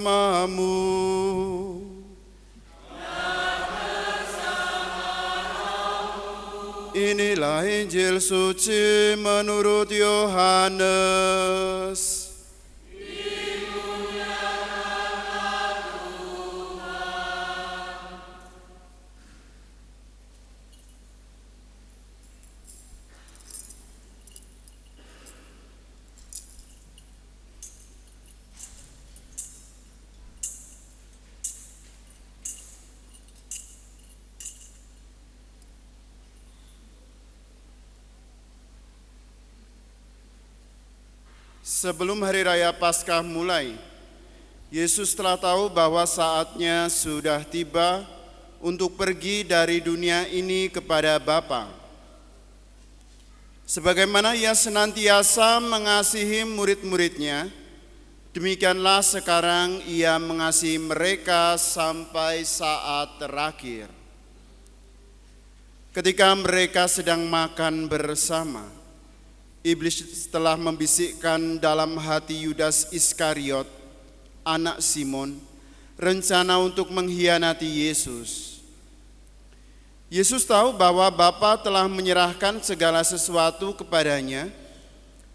Bersamamu. Inilah Injil suci menurut Yohanes. Sebelum hari raya Paskah mulai, Yesus telah tahu bahwa saatnya sudah tiba untuk pergi dari dunia ini kepada Bapa. Sebagaimana Ia senantiasa mengasihi murid-muridnya, demikianlah sekarang Ia mengasihi mereka sampai saat terakhir. Ketika mereka sedang makan bersama, Iblis telah membisikkan dalam hati Yudas Iskariot, anak Simon, rencana untuk mengkhianati Yesus. Yesus tahu bahwa Bapa telah menyerahkan segala sesuatu kepadanya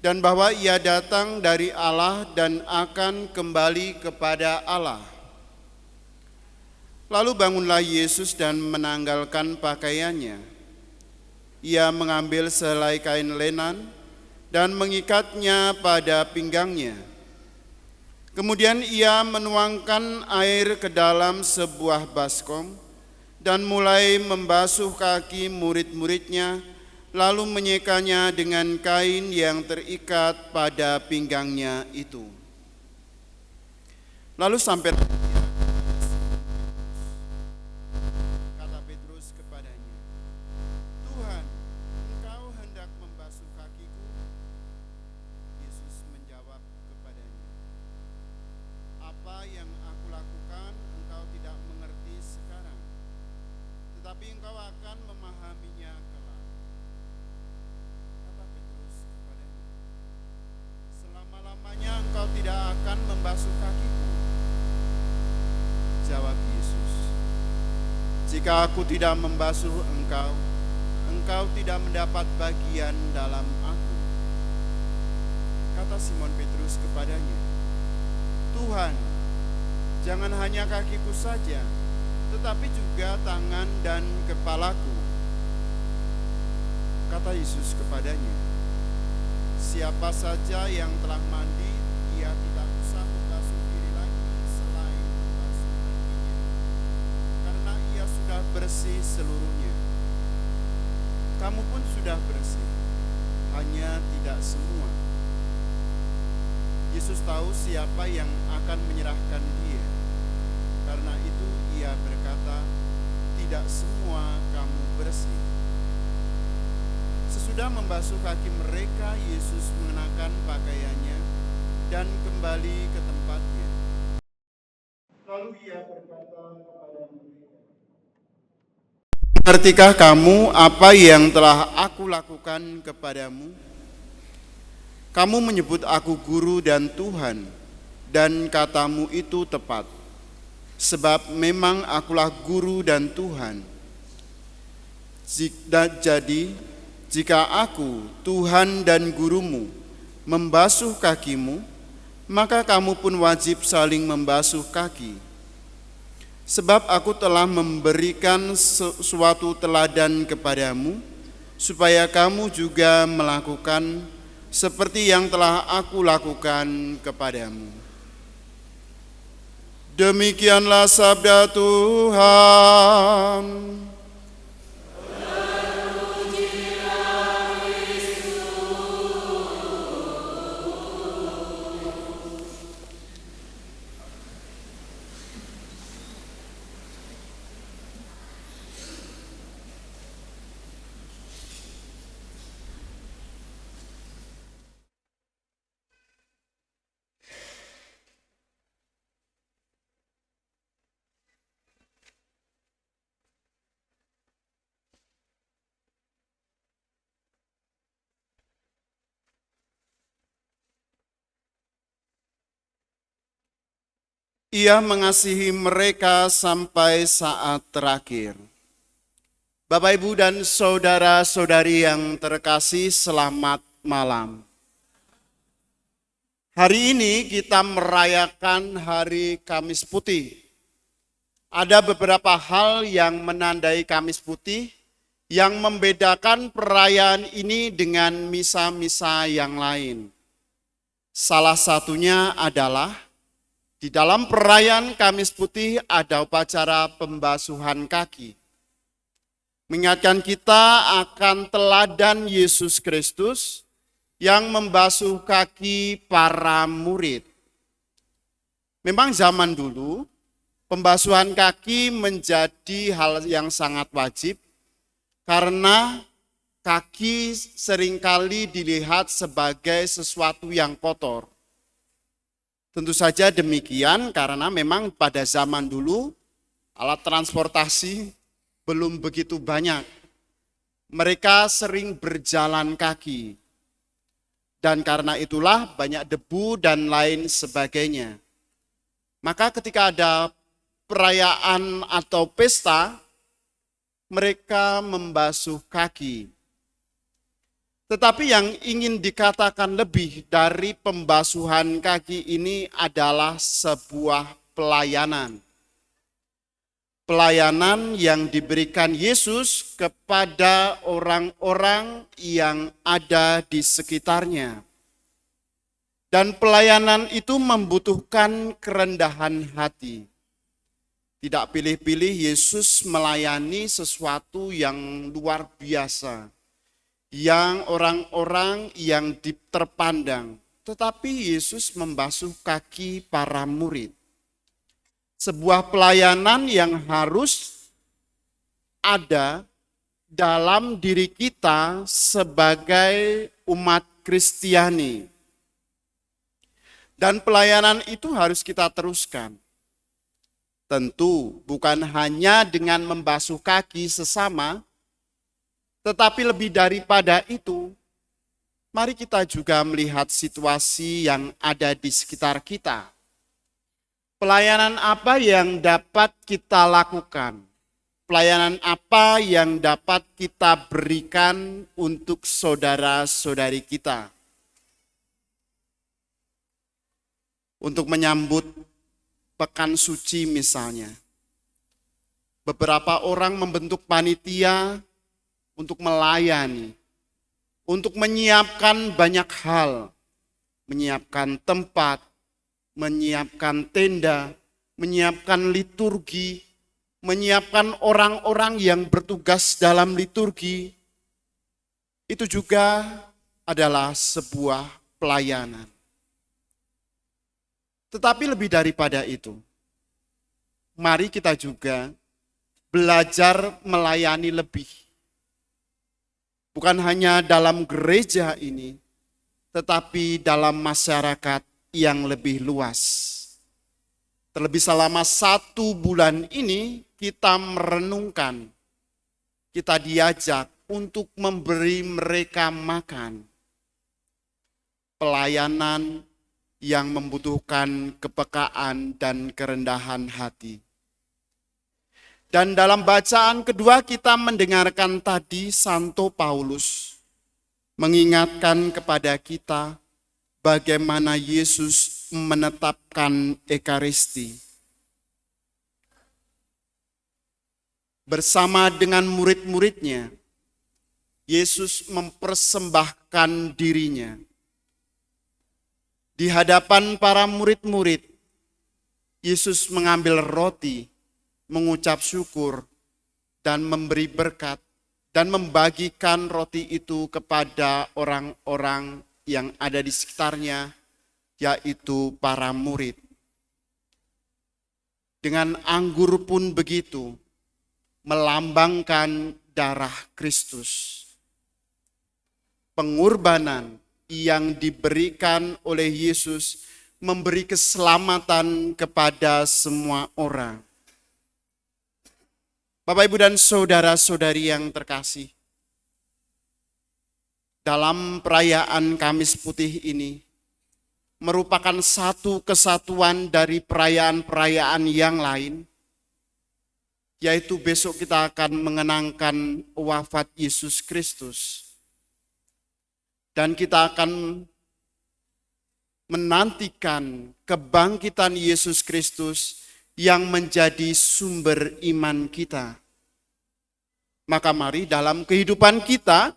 dan bahwa Ia datang dari Allah dan akan kembali kepada Allah. Lalu bangunlah Yesus dan menanggalkan pakaiannya. Ia mengambil selai kain lenan dan mengikatnya pada pinggangnya. Kemudian Ia menuangkan air ke dalam sebuah baskom dan mulai membasuh kaki murid-muridnya, lalu menyekanya dengan kain yang terikat pada pinggangnya itu. Lalu sampai kata Petrus kepadanya, "Tuhan, Engkau hendak membasuh kakiku?" Yesus menjawab kepadanya, "Apa yang aku lakukan engkau tidak mengerti sekarang, tetapi engkau akan memahaminya kelak." Kata Petrus kepadanya, "Selama-lamanya engkau tidak akan membasuh kakiku." Jawab Yesus, "Jika aku tidak membasuh engkau, engkau tidak mendapat bagian dalam aku." Kata Simon Petrus kepadanya, "Tuhan, jangan hanya kakiku saja, tetapi juga tangan dan kepalaku." Kata Yesus kepadanya, "Siapa saja yang telah mandi, ia tidak usah membasuh diri lagi selain membasuh kakinya, karena ia sudah bersih seluruhnya. Kamu pun sudah bersih, hanya tidak semua." Yesus tahu siapa yang akan menyerahkan Dia. Karena itu Ia berkata, "Tidak semua kamu bersih." Sesudah membasuh kaki mereka, Yesus mengenakan pakaiannya dan kembali ke tempatnya. Lalu Ia berkata kepada mereka, "Mengertikah kamu apa yang telah aku lakukan kepadamu? Kamu menyebut aku guru dan Tuhan, dan katamu itu tepat, sebab memang akulah guru dan Tuhan. Jadi, jika aku, Tuhan dan gurumu, membasuh kakimu, maka kamu pun wajib saling membasuh kaki. Sebab aku telah memberikan suatu teladan kepadamu, supaya kamu juga melakukan seperti yang telah aku lakukan kepadamu." Demikianlah sabda Tuhan. Ia mengasihi mereka sampai saat terakhir. Bapak, Ibu, dan saudara-saudari yang terkasih, selamat malam. Hari ini kita merayakan Hari Kamis Putih. Ada beberapa hal yang menandai Kamis Putih yang membedakan perayaan ini dengan misa-misa yang lain. Salah satunya adalah di dalam perayaan Kamis Putih ada upacara pembasuhan kaki. Mengingatkan kita akan teladan Yesus Kristus yang membasuh kaki para murid. Memang zaman dulu pembasuhan kaki menjadi hal yang sangat wajib karena kaki seringkali dilihat sebagai sesuatu yang kotor. Tentu saja demikian karena memang pada zaman dulu alat transportasi belum begitu banyak. Mereka sering berjalan kaki. Dan karena itulah banyak debu dan lain sebagainya. Maka ketika ada perayaan atau pesta, mereka membasuh kaki. Tetapi yang ingin dikatakan lebih dari pembasuhan kaki ini adalah sebuah pelayanan. Pelayanan yang diberikan Yesus kepada orang-orang yang ada di sekitarnya. Dan pelayanan itu membutuhkan kerendahan hati. Tidak pilih-pilih Yesus melayani sesuatu yang luar biasa. Yang orang-orang yang terpandang, tetapi Yesus membasuh kaki para murid. Sebuah pelayanan yang harus ada dalam diri kita sebagai umat Kristiani. Dan pelayanan itu harus kita teruskan. Tentu bukan hanya dengan membasuh kaki sesama, tetapi lebih daripada itu, mari kita juga melihat situasi yang ada di sekitar kita. Pelayanan apa yang dapat kita lakukan? Pelayanan apa yang dapat kita berikan untuk saudara-saudari kita? Untuk menyambut Pekan Suci misalnya. Beberapa orang membentuk panitia untuk melayani, untuk menyiapkan banyak hal, menyiapkan tempat, menyiapkan tenda, menyiapkan liturgi, menyiapkan orang-orang yang bertugas dalam liturgi. Itu juga adalah sebuah pelayanan. Tetapi lebih daripada itu, mari kita juga belajar melayani lebih. Bukan hanya dalam gereja ini, tetapi dalam masyarakat yang lebih luas. Terlebih selama 1 bulan ini kita merenungkan, kita diajak untuk memberi mereka makan. Pelayanan yang membutuhkan kepekaan dan kerendahan hati. Dan dalam bacaan kedua kita mendengarkan tadi Santo Paulus mengingatkan kepada kita bagaimana Yesus menetapkan Ekaristi. Bersama dengan murid-muridnya, Yesus mempersembahkan dirinya. Di hadapan para murid-murid, Yesus mengambil roti, mengucap syukur, dan memberi berkat, dan membagikan roti itu kepada orang-orang yang ada di sekitarnya, yaitu para murid. Dengan anggur pun begitu, melambangkan darah Kristus. Pengorbanan yang diberikan oleh Yesus memberi keselamatan kepada semua orang. Bapak, Ibu, dan saudara-saudari yang terkasih, dalam perayaan Kamis Putih ini, merupakan satu kesatuan dari perayaan-perayaan yang lain, yaitu besok kita akan mengenangkan wafat Yesus Kristus. Dan kita akan menantikan kebangkitan Yesus Kristus yang menjadi sumber iman kita. Maka mari dalam kehidupan kita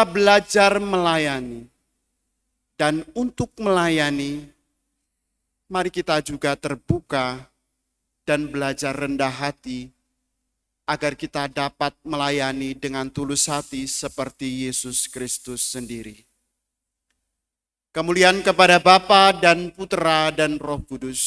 belajar melayani. Dan untuk melayani, mari kita juga terbuka dan belajar rendah hati agar kita dapat melayani dengan tulus hati seperti Yesus Kristus sendiri. Kemuliaan kepada Bapa dan Putera dan Roh Kudus,